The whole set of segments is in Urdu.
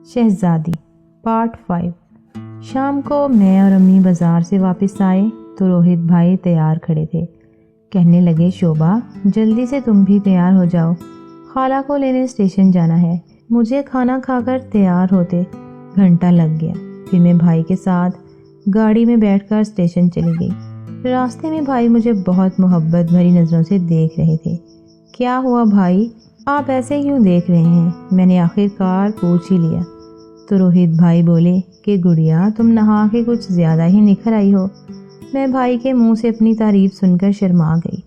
شہزادی پارٹ 5۔ شام کو میں اور امی بازار سے واپس آئے تو روہت بھائی تیار کھڑے تھے۔ کہنے لگے شوبھا جلدی سے تم بھی تیار ہو جاؤ، خالہ کو لینے اسٹیشن جانا ہے۔ مجھے کھانا کھا کر تیار ہوتے گھنٹہ لگ گیا۔ پھر میں بھائی کے ساتھ گاڑی میں بیٹھ کر اسٹیشن چلی گئی۔ راستے میں بھائی مجھے بہت محبت بھری نظروں سے دیکھ رہے تھے۔ کیا ہوا بھائی، آپ ایسے کیوں دیکھ رہے ہیں؟ میں نے آخر کار پوچھ ہی لیا تو روہت بھائی بولے کہ گڑیا تم نہا کے کچھ زیادہ ہی نکھر آئی ہو۔ میں بھائی کے منہ سے اپنی تعریف سن کر شرما گئی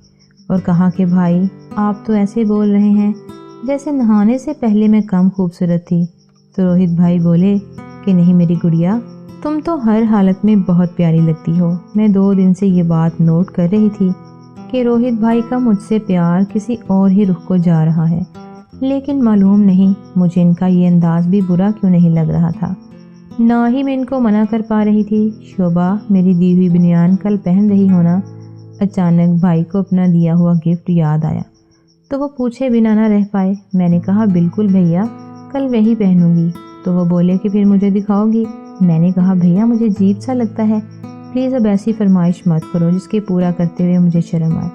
اور کہا کہ بھائی آپ تو ایسے بول رہے ہیں جیسے نہانے سے پہلے میں کم خوبصورت تھی۔ تو روہت بھائی بولے کہ نہیں میری گڑیا، تم تو ہر حالت میں بہت پیاری لگتی ہو۔ میں 2 دن سے یہ بات نوٹ کر رہی تھی کہ روہت بھائی کا مجھ سے پیار کسی اور ہی رخ کو جا رہا ہے، لیکن معلوم نہیں مجھے ان کا یہ انداز بھی برا کیوں نہیں لگ رہا تھا۔ نہ ہی میں ان کو منع کر پا رہی تھی۔ شوبھا میری دی ہوئی بنیان کل پہن رہی ہونا۔ اچانک بھائی کو اپنا دیا ہوا گفٹ یاد آیا تو وہ پوچھے بنا نہ رہ پائے۔ میں نے کہا بالکل بھیا، کل وہی پہنوں گی۔ تو وہ بولے کہ پھر مجھے دکھاؤ گی۔ میں نے کہا بھیا مجھے عجیب سا لگتا ہے، پلیز اب ایسی فرمائش مت کرو جس کے پورا کرتے ہوئے مجھے شرم آئے۔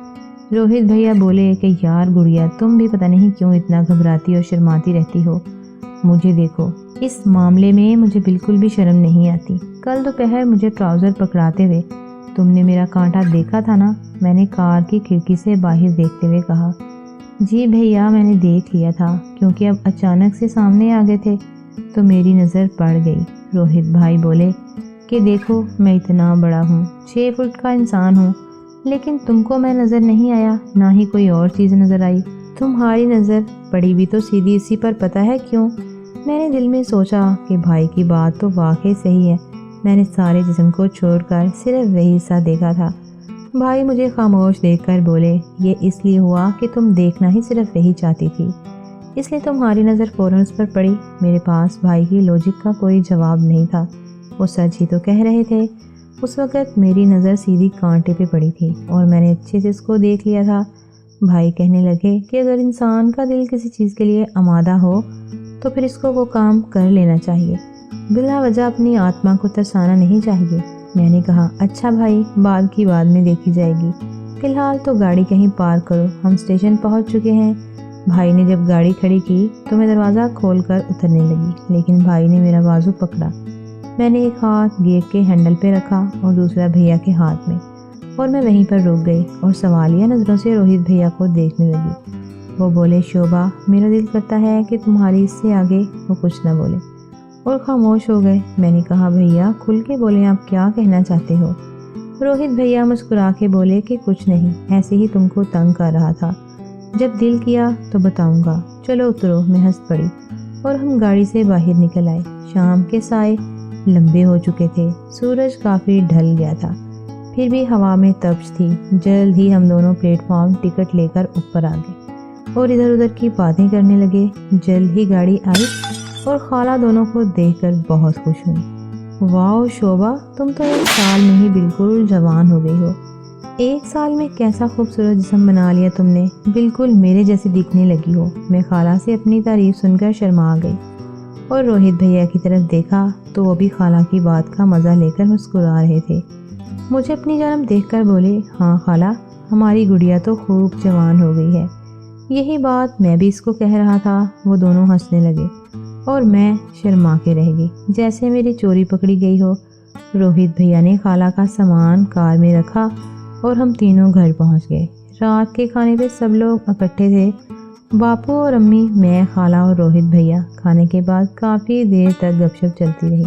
روہت بھیا بولے کہ یار گڑیا تم بھی پتہ نہیں کیوں اتنا گھبراتی اور شرماتی رہتی ہو۔ مجھے دیکھو، اس معاملے میں مجھے بالکل بھی شرم نہیں آتی۔ کل دوپہر مجھے ٹراؤزر پکڑاتے ہوئے تم نے میرا کانٹا دیکھا تھا نا؟ میں نے کار کی کھڑکی سے باہر دیکھتے ہوئے کہا۔ جی بھیا میں نے دیکھ لیا تھا، کیونکہ اب اچانک سے سامنے آ گئے تھے تو میری نظر پڑ گئی۔ روہت بھائی بولے کہ دیکھو میں اتنا بڑا ہوں، 6 فٹ کا انسان ہوں، لیکن تم کو میں نظر نہیں آیا، نہ ہی کوئی اور چیز نظر آئی۔ تمہاری نظر پڑی بھی تو سیدھی اسی پر، پتہ ہے کیوں؟ میں نے دل میں سوچا کہ بھائی کی بات تو واقعی صحیح ہے۔ میں نے سارے جسم کو چھوڑ کر صرف وہی حصہ دیکھا تھا۔ بھائی مجھے خاموش دیکھ کر بولے یہ اس لیے ہوا کہ تم دیکھنا ہی صرف وہی چاہتی تھی، اس لیے تمہاری نظر فوراً اس پر پڑی۔ میرے پاس بھائی کی لوجک کا کوئی جواب نہیں تھا، وہ سچ ہی تو کہہ رہے تھے۔ اس وقت میری نظر سیدھی کانٹے پہ پڑی تھی اور میں نے اچھے سے اس کو دیکھ لیا تھا۔ بھائی کہنے لگے کہ اگر انسان کا دل کسی چیز کے لیے آمادہ ہو تو پھر اس کو وہ کام کر لینا چاہیے، بلا وجہ اپنی آتما کو ترسانا نہیں چاہیے۔ میں نے کہا اچھا بھائی، بعد کی بعد میں دیکھی جائے گی، فی الحال تو گاڑی کہیں پارک کرو، ہم اسٹیشن پہنچ چکے ہیں۔ بھائی نے جب گاڑی کھڑی کی تو میں دروازہ کھول کر اترنے لگی، لیکن بھائی نے میرا بازو پکڑا۔ میں نے ایک ہاتھ گیٹ کے ہینڈل پہ رکھا اور دوسرا بھیا کے ہاتھ میں، اور میں وہیں پر رک گئی اور سوالیہ نظروں سے روہت بھیا کو دیکھنے لگی۔ وہ بولے شوبھا میرا دل کرتا ہے کہ تمہاری اس سے آگے وہ کچھ نہ بولے، اور خاموش ہو گئے۔ میں نے کہا بھیا کھل کے بولیں، آپ کیا کہنا چاہتے ہو؟ روہت بھیا مسکرا کے بولے کہ کچھ نہیں، ایسے ہی تم کو تنگ کر رہا تھا، جب دل کیا تو بتاؤں گا، چلو اترو۔ میں ہنس پڑی اور ہم گاڑی سے باہر نکل آئے۔ شام کے سائے لمبے ہو چکے تھے، سورج کافی ڈھل گیا تھا، پھر بھی ہوا میں تپش تھی۔ جلد ہی ہم دونوں پلیٹ فارم ٹکٹ لے کر اوپر آ گئے اور ادھر ادھر کی باتیں کرنے لگے۔ جلد ہی گاڑی آئی اور خالہ دونوں کو دیکھ کر بہت خوش ہوئی۔ واو شوبھا، تم تو 1 سال میں ہی بالکل جوان ہو گئی ہو۔ 1 سال میں کیسا خوبصورت جسم بنا لیا تم نے، بالکل میرے جیسی دکھنے لگی ہو۔ میں خالہ سے اپنی تعریف سن کر شرما گئی اور روہت بھیا کی طرف دیکھا تو وہ بھی خالہ کی بات کا مزہ لے کر مسکرا رہے تھے۔ مجھے اپنی جانب دیکھ کر بولے ہاں خالہ، ہماری گڑیا تو خوب جوان ہو گئی ہے۔ یہی بات میں بھی اس کو کہہ رہا تھا۔ وہ دونوں ہنسنے لگے اور میں شرما کے رہ گئی، جیسے میری چوری پکڑی گئی ہو۔ روہت بھیا نے خالہ کا سامان کار میں رکھا اور ہم تینوں گھر پہنچ گئے۔ رات کے کھانے پہ سب لوگ اکٹھے تھے، باپو اور امی، میں، خالہ اور روہت بھیا۔ کھانے کے بعد کافی دیر تک گپ شپ چلتی رہی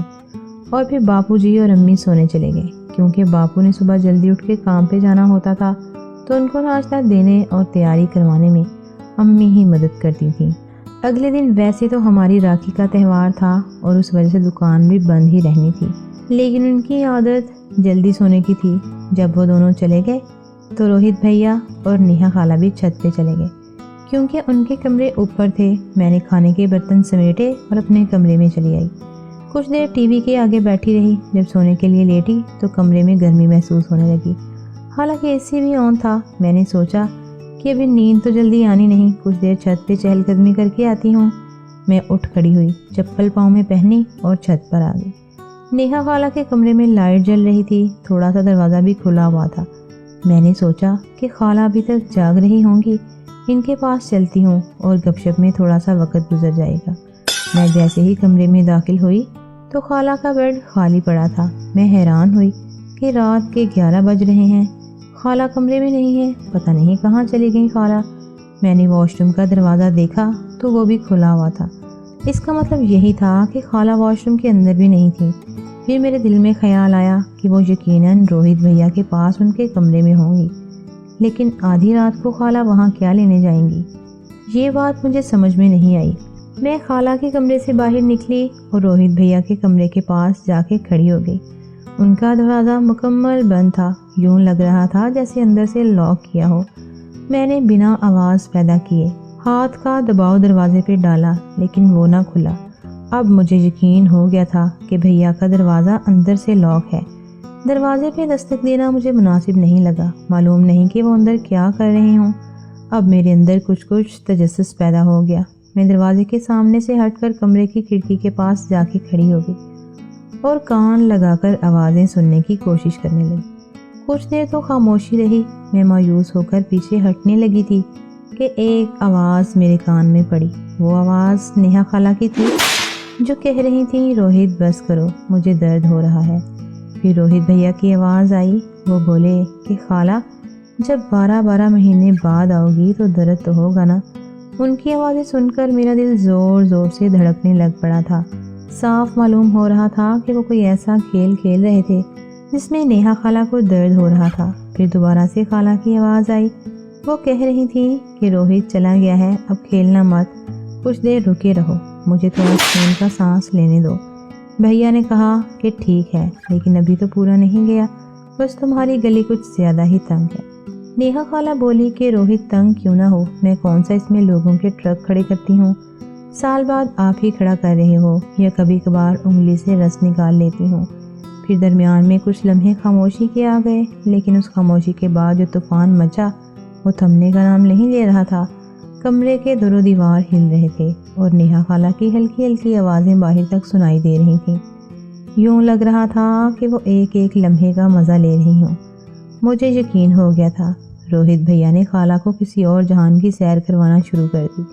اور پھر باپو جی اور امی سونے چلے گئے، کیونکہ باپو نے صبح جلدی اٹھ کے کام پہ جانا ہوتا تھا تو ان کو ناشتہ دینے اور تیاری کروانے میں امی ہی مدد کرتی تھیں۔ اگلے دن ویسے تو ہماری راکھی کا تہوار تھا اور اس وجہ سے دکان بھی بند ہی رہنی تھی، لیکن ان کی عادت جلدی سونے کی تھی۔ جب وہ دونوں چلے گئے تو روہت بھیا اور نیہا خالہ بھی چھت پہ چلے گئے، کیونکہ ان کے کمرے اوپر تھے۔ میں نے کھانے کے برتن سمیٹے اور اپنے کمرے میں چلی آئی۔ کچھ دیر ٹی وی کے آگے بیٹھی رہی۔ جب سونے کے لیے لیٹی تو کمرے میں گرمی محسوس ہونے لگی، حالانکہ اے سی بھی آن تھا۔ میں نے سوچا کہ ابھی نیند تو جلدی آنی نہیں، کچھ دیر چھت پہ چہل قدمی کر کے آتی ہوں۔ میں اٹھ کھڑی ہوئی، چپل پاؤں میں پہنی اور چھت پر آ گئی۔ نیہا خالہ کے کمرے میں لائٹ جل رہی تھی، تھوڑا سا دروازہ بھی کھلا ہوا تھا۔ میں نے سوچا کہ خالہ ابھی تک جاگ رہی ہوں گی، ان کے پاس چلتی ہوں اور گپ شپ میں تھوڑا سا وقت گزر جائے گا۔ میں جیسے ہی کمرے میں داخل ہوئی تو خالہ کا بیڈ خالی پڑا تھا۔ میں حیران ہوئی کہ رات کے 11 بج رہے ہیں، خالہ کمرے میں نہیں ہے، پتہ نہیں کہاں چلی گئی خالہ۔ میں نے واش روم کا دروازہ دیکھا تو وہ بھی کھلا ہوا تھا۔ اس کا مطلب یہی تھا کہ خالہ واش روم کے اندر بھی نہیں تھی۔ پھر میرے دل میں خیال آیا کہ وہ یقیناً روہت بھیا کے پاس ان کے کمرے میں ہوں گی، لیکن آدھی رات کو خالہ وہاں کیا لینے جائیں گی؟ یہ بات مجھے سمجھ میں نہیں آئی۔ میں خالہ کے کمرے سے باہر نکلی اور روہت بھیا کے کمرے کے پاس جا کے کھڑی ہو گئی۔ ان کا دروازہ مکمل بند تھا، یوں لگ رہا تھا جیسے اندر سے لاک کیا ہو۔ میں نے بنا آواز پیدا کیے ہاتھ کا دباؤ دروازے پہ ڈالا، لیکن وہ نہ کھلا۔ اب مجھے یقین ہو گیا تھا کہ بھیا کا دروازہ اندر سے لاک ہے۔ دروازے پہ دستک دینا مجھے مناسب نہیں لگا، معلوم نہیں کہ وہ اندر کیا کر رہے ہوں۔ اب میرے اندر کچھ تجسس پیدا ہو گیا۔ میں دروازے کے سامنے سے ہٹ کر کمرے کی کھڑکی کے پاس جا کے کھڑی ہو گئی اور کان لگا کر آوازیں سننے کی کوشش کرنے لگی۔ کچھ دیر تو خاموشی رہی۔ میں مایوس ہو کر پیچھے ہٹنے لگی تھی کہ ایک آواز میرے کان میں پڑی۔ وہ آواز نیہا خالہ کی تھی، جو کہہ رہی تھی روہت بس کرو، مجھے درد ہو رہا ہے۔ پھر روہت بھیا کی آواز آئی، وہ بولے کہ خالہ جب 12 مہینے بعد آؤ گی تو درد تو ہوگا نا۔ ان کی آوازیں سن کر میرا دل زور زور سے دھڑکنے لگ پڑا تھا۔ صاف معلوم ہو رہا تھا کہ وہ کوئی ایسا کھیل کھیل رہے تھے جس میں نیہا خالہ کو درد ہو رہا تھا۔ پھر دوبارہ سے خالہ کی آواز آئی، وہ کہہ رہی تھی کہ روہت چلا گیا ہے، اب کھیلنا مت، کچھ دیر رکے رہو، مجھے تھوڑا سکون کا سانس لینے دو۔ بھیا نے کہا کہ ٹھیک ہے، لیکن ابھی تو پورا نہیں گیا، بس تمہاری گلی کچھ زیادہ ہی تنگ ہے۔ نیہا خالہ بولی کہ روہت تنگ کیوں نہ ہو، میں کون سا اس میں لوگوں کے ٹرک کھڑے کرتی ہوں، سال بعد آپ ہی کھڑا کر رہے ہو، یا کبھی کبھار انگلی سے رس نکال لیتی ہوں۔ پھر درمیان میں کچھ لمحے خاموشی کے آ گئے، لیکن اس خاموشی کے بعد جو طوفان مچا وہ تھمنے کا نام نہیں لے رہا تھا۔ کمرے کے در و دیوار ہل رہے تھے اور نیہا خالہ کی ہلکی ہلکی آوازیں باہر تک سنائی دے رہی تھیں۔ یوں لگ رہا تھا کہ وہ ایک ایک لمحے کا مزہ لے رہی ہوں۔ مجھے یقین ہو گیا تھا، روہت بھیا نے خالہ کو کسی اور جہان کی سیر کروانا شروع کر دی۔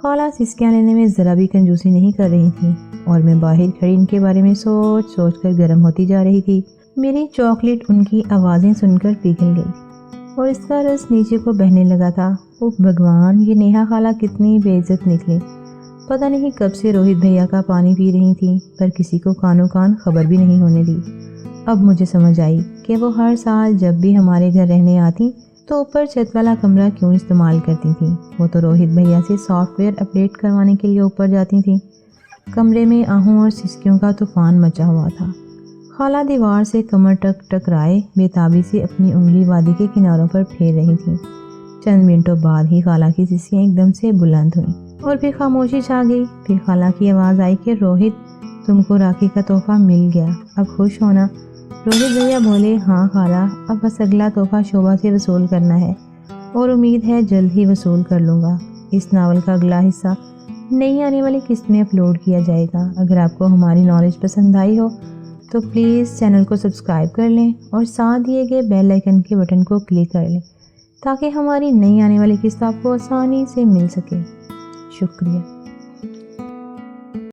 خالہ سسکیاں لینے میں ذرا بھی کنجوسی نہیں کر رہی تھی اور میں باہر کھڑی ان کے بارے میں سوچ سوچ کر گرم ہوتی جا رہی تھی۔ میری چاکلیٹ ان کی آوازیں سن کر پگھل گئی اور اس کا رس نیچے کو بہنے لگا تھا۔ اوہ بھگوان، یہ نیہا خالہ کتنی بے عزت نکلی۔ پتہ نہیں کب سے روہت بھیا کا پانی پی رہی تھی، پر کسی کو کانوں کان خبر بھی نہیں ہونے دی۔ اب مجھے سمجھ آئی کہ وہ ہر سال جب بھی ہمارے گھر رہنے آتی تو اوپر چھت والا کمرہ کیوں استعمال کرتی تھیں۔ وہ تو روہت بھیا سے سافٹ ویئر اپڈیٹ کروانے کے لیے اوپر جاتی تھیں۔ کمرے میں آہوں اور سسکیوں کا طوفان مچا ہوا تھا۔ خالہ دیوار سے کمر ٹکرائے بے تابی سے اپنی انگلی وادی کے کناروں پر پھیر رہی تھیں۔ چند منٹوں بعد ہی خالہ کی سسکیاں ایک دم سے بلند ہوئیں اور پھر خاموشی چھا گئی۔ پھر خالہ کی آواز آئی کہ روہت، تم کو راکھی کا تحفہ مل گیا، اب خوش ہونا۔ روہت بھیا بولے، ہاں خالہ، اب بس اگلا تحفہ شوبھا سے وصول کرنا ہے اور امید ہے جلد ہی وصول کر لوں گا۔ اس ناول کا اگلا حصہ نئی آنے والی قسط میں اپلوڈ کیا جائے گا۔ اگر آپ کو ہماری نالج پسند آئی ہو تو پلیز چینل کو سبسکرائب کر لیں اور ساتھ دیے گئے بیل آئیکن کے بٹن کو کلک کر لیں تاکہ ہماری نئی آنے والی قسط آپ کو آسانی سے مل سکے۔ شکریہ۔